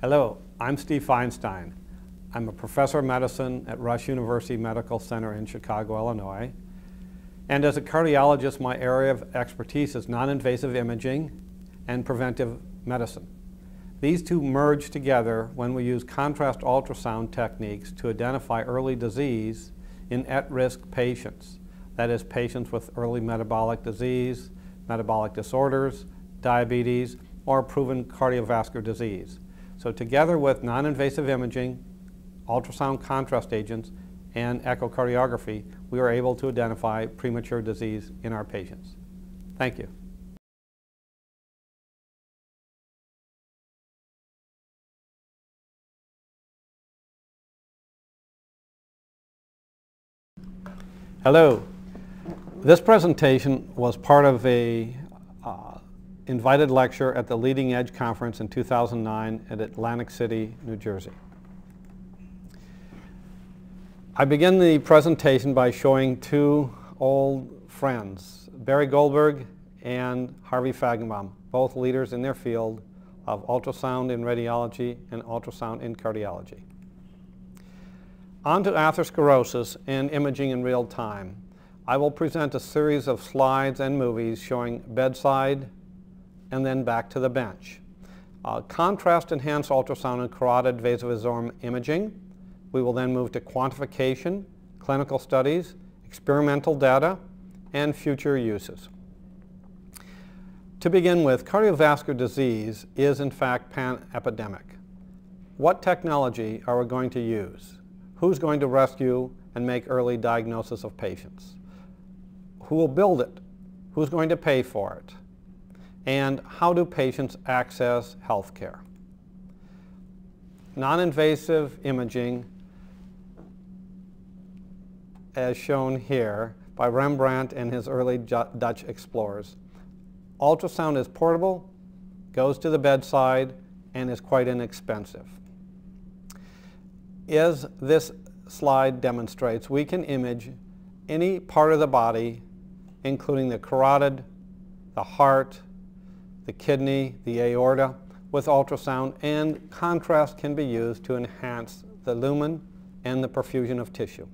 Hello, I'm Steve Feinstein. I'm a professor of medicine at Rush University Medical Center in Chicago, Illinois. And as a cardiologist, my area of expertise is non-invasive imaging and preventive medicine. These two merge together when we use contrast ultrasound techniques to identify early disease in at-risk patients. That is, patients with early metabolic disease, metabolic disorders, diabetes, or proven cardiovascular disease. So together with non-invasive imaging, ultrasound contrast agents, and echocardiography, we are able to identify premature disease in our patients. Thank you. Hello. This presentation was part of a invited lecture at the Leading Edge Conference in 2009 at Atlantic City, New Jersey. I begin the presentation by showing two old friends, Barry Goldberg and Harvey Feigenbaum, both leaders in their field of ultrasound in radiology and ultrasound in cardiology. On to atherosclerosis and imaging in real time. I will present a series of slides and movies showing bedside and then back to the bench. Contrast-enhanced ultrasound and carotid vasovasorum imaging. We will then move to quantification, clinical studies, experimental data, and future uses. To begin with, cardiovascular disease is in fact pan-epidemic. What technology are we going to use? Who's going to rescue and make early diagnosis of patients? Who will build it? Who's going to pay for it? And how do patients access health care? Non-invasive imaging, as shown here by Rembrandt and his early Dutch explorers. Ultrasound is portable, goes to the bedside, and is quite inexpensive. As this slide demonstrates, we can image any part of the body, including the carotid, the heart, the kidney, the aorta, with ultrasound, and contrast can be used to enhance the lumen and the perfusion of tissue.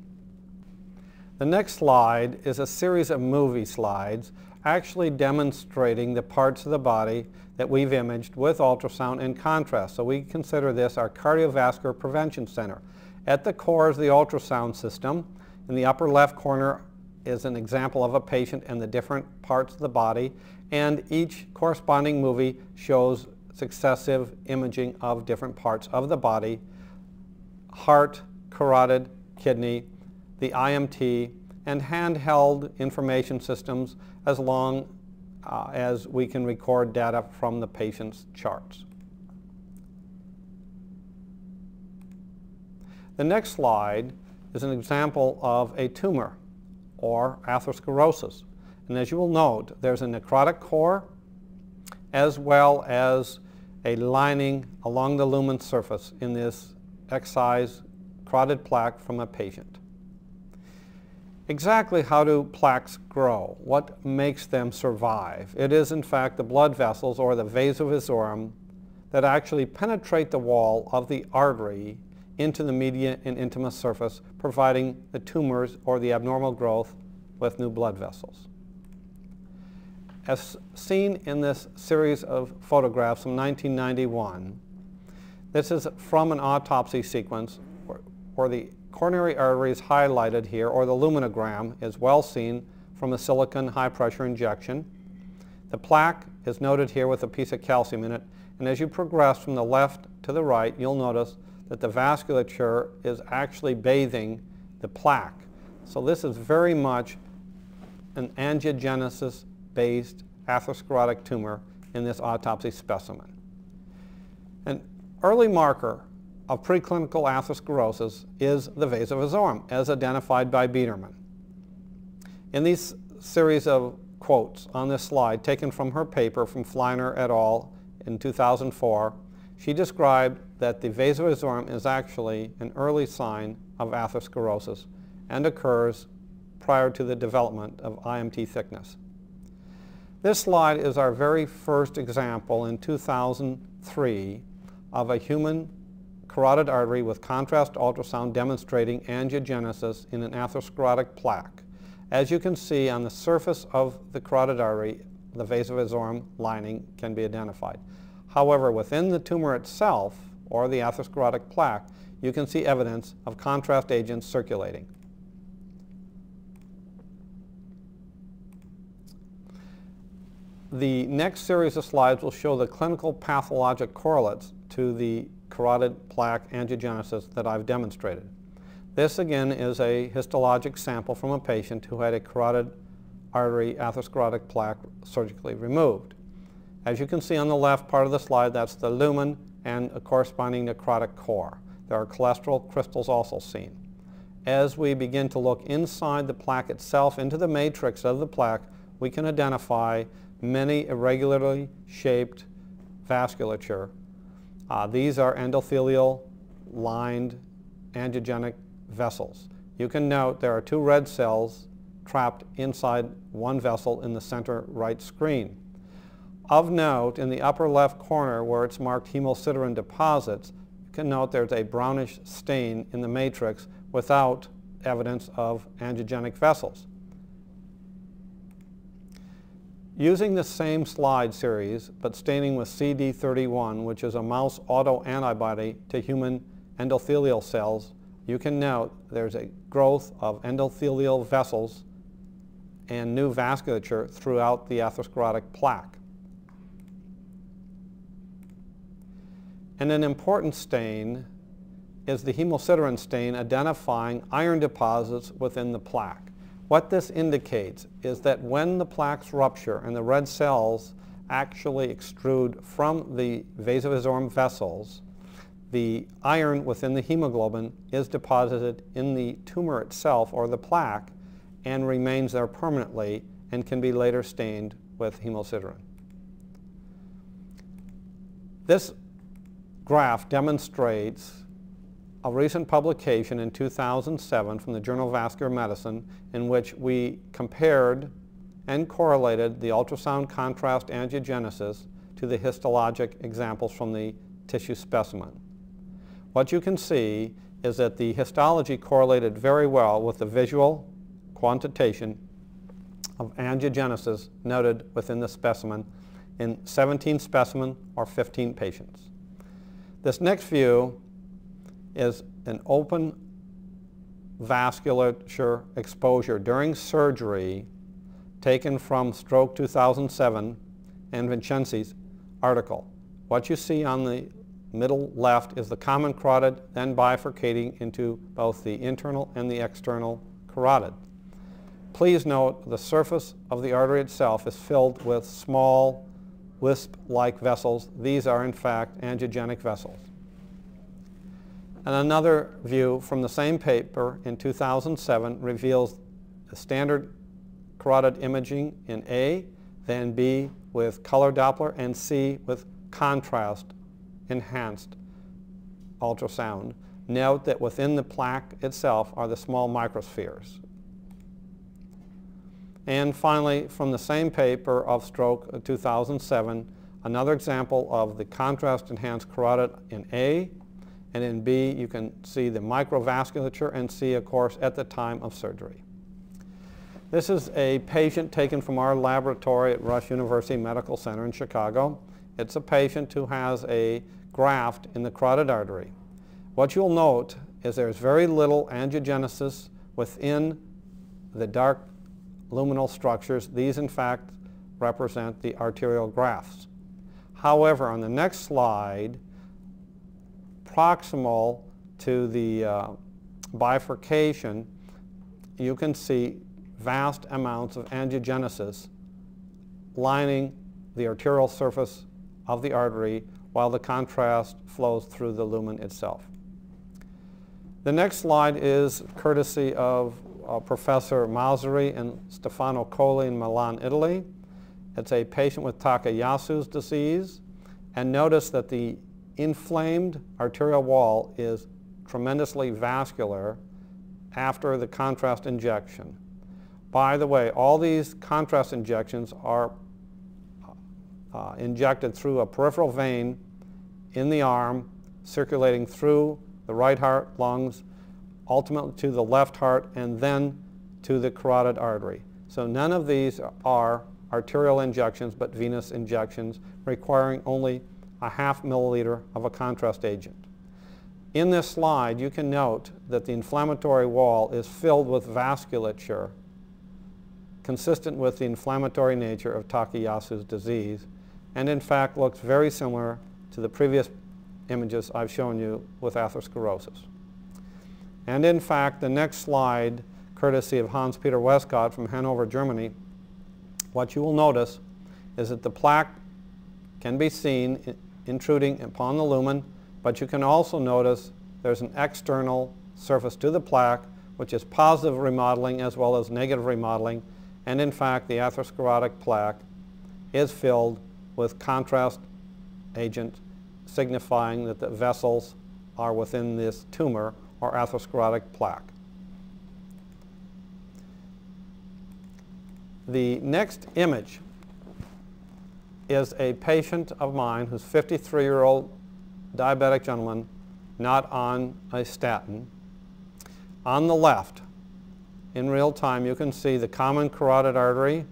The next slide is a series of movie slides actually demonstrating the parts of the body that we've imaged with ultrasound and contrast. So we consider this our cardiovascular prevention center. At the core is the ultrasound system. In the upper left corner is an example of a patient and the different parts of the body, and each corresponding movie shows successive imaging of different parts of the body: heart, carotid, kidney, the IMT, and handheld information systems as long as we can record data from the patient's charts. The next slide is an example of a tumor, or atherosclerosis. And as you will note, there's a necrotic core as well as a lining along the lumen surface in this excised carotid plaque from a patient. Exactly how do plaques grow? What makes them survive? It is in fact the blood vessels, or the vasovasorum, that actually penetrate the wall of the artery into the media and intima surface, providing the tumors or the abnormal growth with new blood vessels. As seen in this series of photographs from 1991, this is from an autopsy sequence where the coronary artery is highlighted here, or the luminogram is well seen from a silicon high-pressure injection. The plaque is noted here with a piece of calcium in it, and as you progress from the left to the right, you'll notice that the vasculature is actually bathing the plaque. So this is very much an angiogenesis-based atherosclerotic tumor in this autopsy specimen. An early marker of preclinical atherosclerosis is the vasovasorum, as identified by Biederman. In these series of quotes on this slide, taken from her paper from Fleiner et al. In 2004, she described that the vasovasorum is actually an early sign of atherosclerosis and occurs prior to the development of IMT thickness. This slide is our very first example in 2003 of a human carotid artery with contrast ultrasound demonstrating angiogenesis in an atherosclerotic plaque. As you can see on the surface of the carotid artery, the vasa vasorum lining can be identified. However, within the tumor itself, or the atherosclerotic plaque, you can see evidence of contrast agents circulating. The next series of slides will show the clinical pathologic correlates to the carotid plaque angiogenesis that I've demonstrated. This again is a histologic sample from a patient who had a carotid artery atherosclerotic plaque surgically removed. As you can see on the left part of the slide, that's the lumen and a corresponding necrotic core. There are cholesterol crystals also seen. As we begin to look inside the plaque itself, into the matrix of the plaque, we can identify many irregularly shaped vasculature. These are endothelial lined angiogenic vessels. You can note there are 2 red cells trapped inside one vessel in the center right screen. Of note, in the upper left corner where it's marked hemosiderin deposits, you can note there's a brownish stain in the matrix without evidence of angiogenic vessels. Using the same slide series, but staining with CD31, which is a mouse autoantibody to human endothelial cells, you can note there's a growth of endothelial vessels and new vasculature throughout the atherosclerotic plaque. And an important stain is the hemosiderin stain identifying iron deposits within the plaque. What this indicates is that when the plaques rupture and the red cells actually extrude from the vasa vasorum vessels, the iron within the hemoglobin is deposited in the tumor itself, or the plaque, and remains there permanently and can be later stained with hemosiderin. This graph demonstrates a recent publication in 2007 from the Journal of Vascular Medicine in which we compared and correlated the ultrasound contrast angiogenesis to the histologic examples from the tissue specimen. What you can see is that the histology correlated very well with the visual quantitation of angiogenesis noted within the specimen in 17 specimens or 15 patients. This next view is an open vasculature exposure during surgery taken from Stroke 2007 and Vincenzi's article. What you see on the middle left is the common carotid, then bifurcating into both the internal and the external carotid. Please note the surface of the artery itself is filled with small wisp-like vessels. These are in fact angiogenic vessels. And another view from the same paper in 2007 reveals the standard carotid imaging in A, then B with color Doppler, and C with contrast enhanced ultrasound. Note that within the plaque itself are the small microspheres. And finally, from the same paper of Stroke 2007, another example of the contrast enhanced carotid in A, and in B you can see the microvasculature, and C, of course, at the time of surgery. This is a patient taken from our laboratory at Rush University Medical Center in Chicago. It's a patient who has a graft in the carotid artery. What you'll note is there's very little angiogenesis within the dark luminal structures. These, in fact, represent the arterial grafts. However, on the next slide, proximal to the bifurcation, you can see vast amounts of angiogenesis lining the arterial surface of the artery while the contrast flows through the lumen itself. The next slide is courtesy of Professor Mauseri and Stefano Colli in Milan, Italy. It's a patient with Takayasu's disease, and notice that the inflamed arterial wall is tremendously vascular after the contrast injection. By the way, all these contrast injections are injected through a peripheral vein in the arm, circulating through the right heart, lungs, ultimately to the left heart, and then to the carotid artery. So none of these are arterial injections, but venous injections requiring only a ½ milliliter of a contrast agent. In this slide, you can note that the inflammatory wall is filled with vasculature consistent with the inflammatory nature of Takayasu's disease, and in fact looks very similar to the previous images I've shown you with atherosclerosis. And in fact, the next slide, courtesy of Hans-Peter Westcott from Hanover, Germany, what you will notice is that the plaque can be seen intruding upon the lumen, but you can also notice there's an external surface to the plaque, which is positive remodeling as well as negative remodeling, and in fact the atherosclerotic plaque is filled with contrast agent, signifying that the vessels are within this tumor or atherosclerotic plaque. The next image is a patient of mine who's 53-year-old diabetic gentleman, not on a statin. On the left, in real time, you can see the common carotid artery.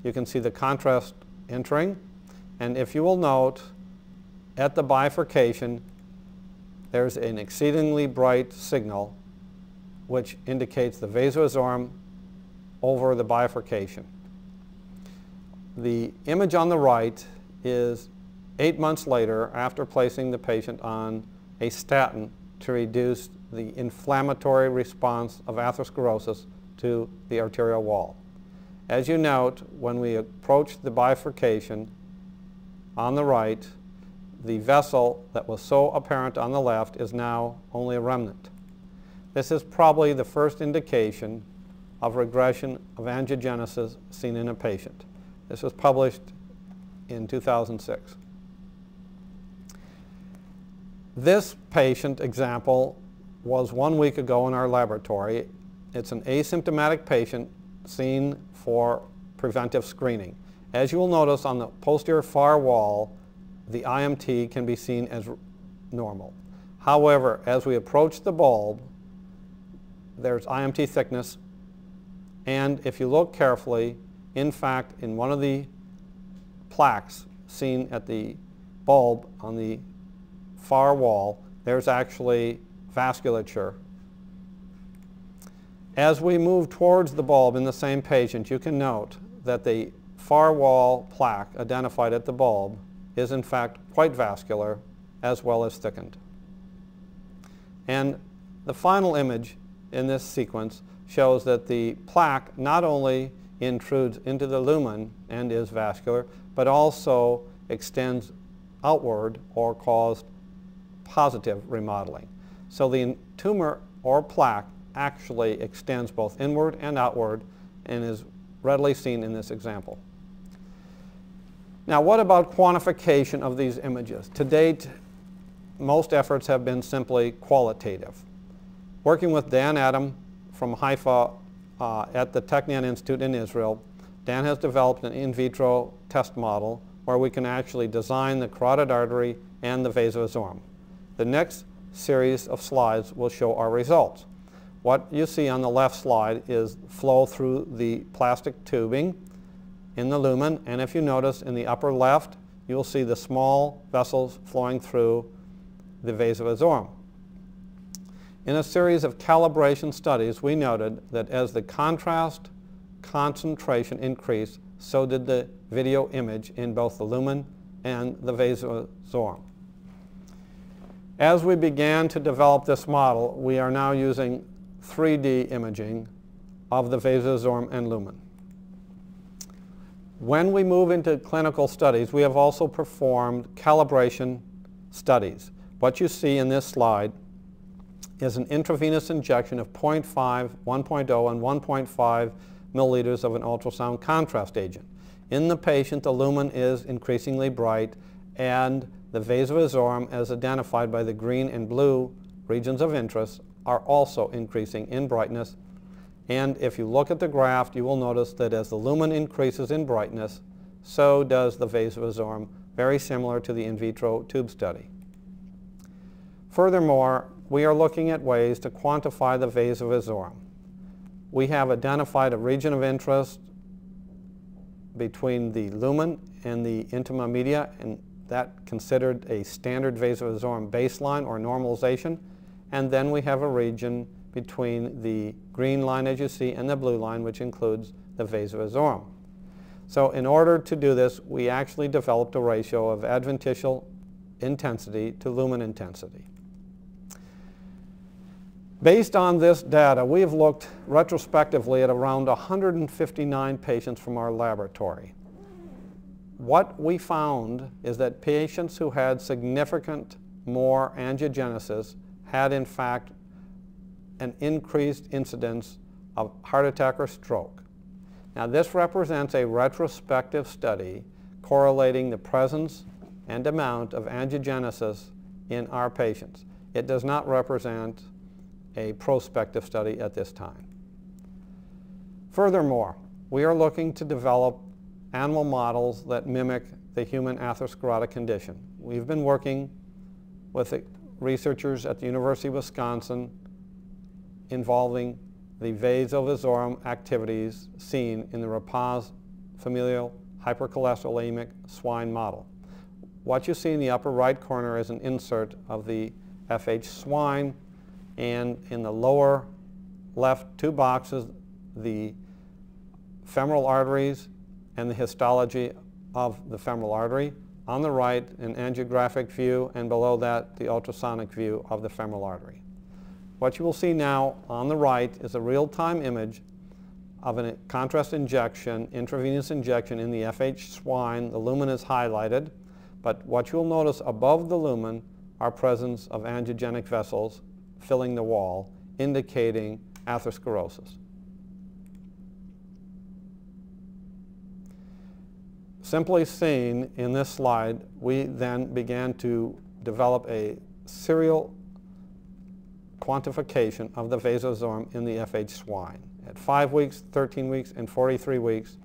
You can see the contrast entering. And if you will note, at the bifurcation, there's an exceedingly bright signal which indicates the vasovasorum over the bifurcation. The image on the right is 8 months later after placing the patient on a statin to reduce the inflammatory response of atherosclerosis to the arterial wall. As you note, when we approach the bifurcation on the right, the vessel that was so apparent on the left is now only a remnant. This is probably the first indication of regression of angiogenesis seen in a patient. This was published in 2006. This patient example was 1 week ago in our laboratory. It's an asymptomatic patient seen for preventive screening. As you will notice on the posterior far wall, the IMT can be seen as normal. However, as we approach the bulb, there's IMT thickness, and if you look carefully, in fact, in one of the plaques seen at the bulb on the far wall, there's actually vasculature. As we move towards the bulb in the same patient, you can note that the far wall plaque identified at the bulb is in fact quite vascular as well as thickened. And the final image in this sequence shows that the plaque not only intrudes into the lumen and is vascular, but also extends outward or caused positive remodeling. So the tumor or plaque actually extends both inward and outward and is readily seen in this example. Now, what about quantification of these images? To date, most efforts have been simply qualitative. Working with Dan Adam from Haifa at the Technion Institute in Israel, Dan has developed an in vitro test model where we can actually design the carotid artery and the vasovasorum. The next series of slides will show our results. What you see on the left slide is flow through the plastic tubing in the lumen, and if you notice in the upper left, you'll see the small vessels flowing through the vasovasorum. In a series of calibration studies, we noted that as the contrast concentration increased, so did the video image in both the lumen and the vasovasorum. As we began to develop this model, we are now using 3D imaging of the vasovasorum and lumen. When we move into clinical studies, we have also performed calibration studies. What you see in this slide is an intravenous injection of 0.5, 1.0, and 1.5 milliliters of an ultrasound contrast agent. In the patient, the lumen is increasingly bright, and the vasovasorum, as identified by the green and blue regions of interest, are also increasing in brightness. And if you look at the graph, you will notice that as the lumen increases in brightness, so does the vasovasorum, very similar to the in vitro tube study. Furthermore, we are looking at ways to quantify the vasovasorum. We have identified a region of interest between the lumen and the intima media, and that considered a standard vasovasorum baseline or normalization. And then we have a region between the green line, as you see, and the blue line, which includes the vasovasorum. So in order to do this, we actually developed a ratio of adventitial intensity to lumen intensity. Based on this data, we have looked retrospectively at around 159 patients from our laboratory. What we found is that patients who had significant more angiogenesis had in fact an increased incidence of heart attack or stroke. Now this represents a retrospective study correlating the presence and amount of angiogenesis in our patients. It does not represent a prospective study at this time. Furthermore, we are looking to develop animal models that mimic the human atherosclerotic condition. We've been working with the researchers at the University of Wisconsin involving the vasovasorum activities seen in the Rapaz familial hypercholesterolemic swine model. What you see in the upper right corner is an insert of the FH swine, and in the lower left two boxes, the femoral arteries and the histology of the femoral artery. On the right, an angiographic view, and below that, the ultrasonic view of the femoral artery. What you will see now on the right is a real-time image of a contrast injection, intravenous injection in the FH swine. The lumen is highlighted, but what you'll notice above the lumen are presence of angiogenic vessels filling the wall, indicating atherosclerosis. Simply seen in this slide, we then began to develop a serial quantification of the vasovasorum in the FH swine. At 5 weeks, 13 weeks, and 43 weeks,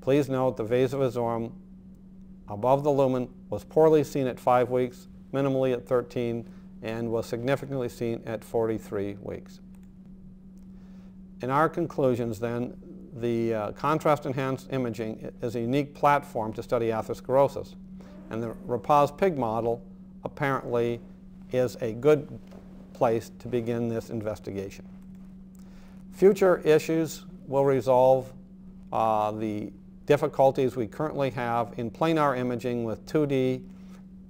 please note the vasovasorum above the lumen was poorly seen at 5 weeks, minimally at 13, and was significantly seen at 43 weeks. In our conclusions then, the contrast-enhanced imaging is a unique platform to study atherosclerosis, and the Rapaz pig model apparently is a good place to begin this investigation. Future issues will resolve the difficulties we currently have in planar imaging with 2D,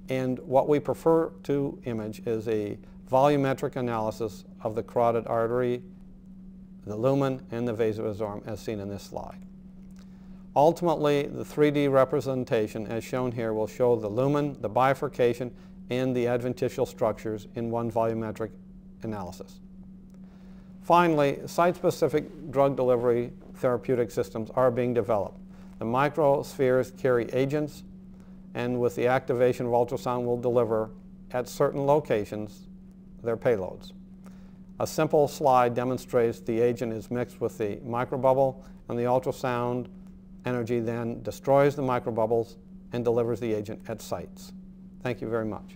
and what we prefer to image is a volumetric analysis of the carotid artery, the lumen, and the vasovasorum as seen in this slide. Ultimately, the 3D representation as shown here will show the lumen, the bifurcation, and the adventitial structures in one volumetric analysis. Finally, site-specific drug delivery therapeutic systems are being developed. The microspheres carry agents, and with the activation of ultrasound will deliver at certain locations their payloads. A simple slide demonstrates the agent is mixed with the microbubble, and the ultrasound energy then destroys the microbubbles and delivers the agent at sites. Thank you very much.